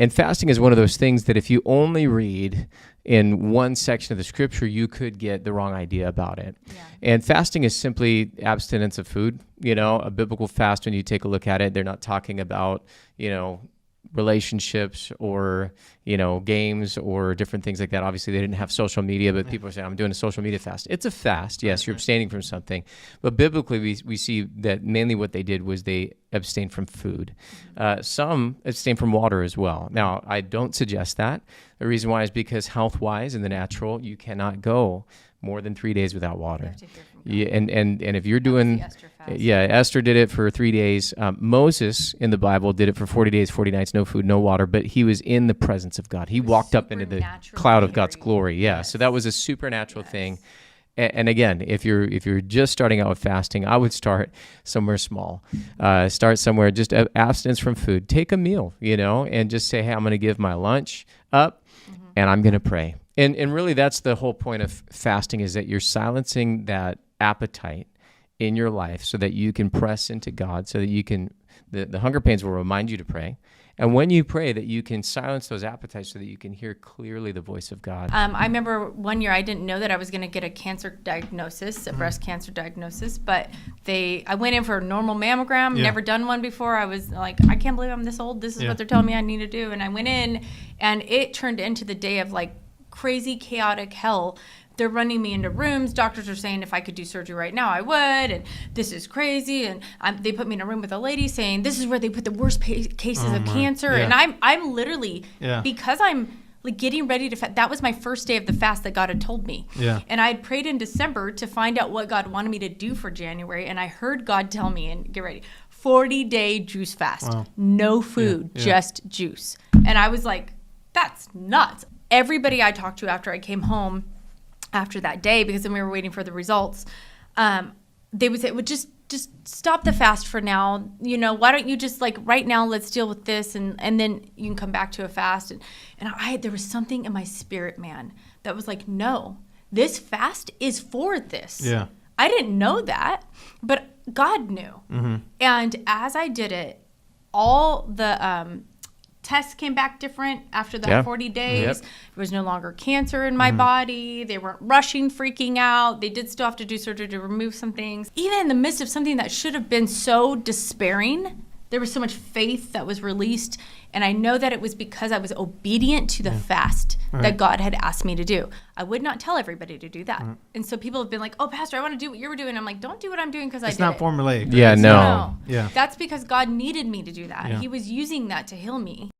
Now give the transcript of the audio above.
And fasting is one of those things that if you only read in one section of the scripture, you could get the wrong idea about it. Yeah. And fasting is simply abstinence of food. A biblical fast, when you take a look at it, they're not talking about, relationships or, games or different things like that. Obviously, they didn't have social media, but people are saying, I'm doing a social media fast. It's a fast. Yes, you're abstaining from something. But biblically, we see that mainly what they did was they abstained from food. Some abstain from water as well. Now, I don't suggest that. The reason why is because health-wise in the natural, you cannot go more than 3 days without water. Yeah, and if you're doing, Esther did it for 3 days. Moses in the Bible did it for 40 days, 40 nights, no food, no water, but he was in the presence of God. He walked up into the cloud of God's glory. Yeah, yes. So that was a supernatural thing. And again, if you're just starting out with fasting, I would start somewhere small. Start somewhere, just abstinence from food. Take a meal, and just say, hey, I'm going to give my lunch up, and I'm going to pray. And really, that's the whole point of fasting, is that you're silencing that appetite in your life so that you can press into God, so that you can, the hunger pains will remind you to pray. And when you pray, that you can silence those appetites so that you can hear clearly the voice of God. I remember one year I didn't know that I was going to get a cancer diagnosis, a breast cancer diagnosis, but I went in for a normal mammogram, never done one before. I was like, I can't believe I'm this old. This is what they're telling me I need to do. And I went in, and it turned into the day of like crazy, chaotic hell. They're running me into rooms. Doctors are saying if I could do surgery right now, I would. And this is crazy. And they put me in a room with a lady saying, this is where they put the worst cases of cancer. Yeah. And I'm literally, because I'm like getting ready to fast. That was my first day of the fast that God had told me. Yeah. And I had prayed in December to find out what God wanted me to do for January. And I heard God tell me, and get ready, 40-day juice fast. Wow. No food, just juice. And I was like, that's nuts. Everybody I talked to after I came home after that day, because then we were waiting for the results, they would say, well, just stop the fast for now. Why don't you just like right now, let's deal with this, and then you can come back to a fast. And there was something in my spirit, man, that was like, no, this fast is for this. Yeah. I didn't know that, but God knew. Mm-hmm. And as I did it, all the tests came back different after that 40 days. Yep. There was no longer cancer in my body. They weren't rushing, freaking out. They did still have to do surgery to remove some things. Even in the midst of something that should have been so despairing, there was so much faith that was released. And I know that it was because I was obedient to the fast that God had asked me to do. I would not tell everybody to do that. And so people have been like, oh, Pastor, I want to do what you were doing. I'm like, don't do what I'm doing because I did it. It's not formulaic. Yeah, no. Yeah. That's because God needed me to do that. Yeah. He was using that to heal me.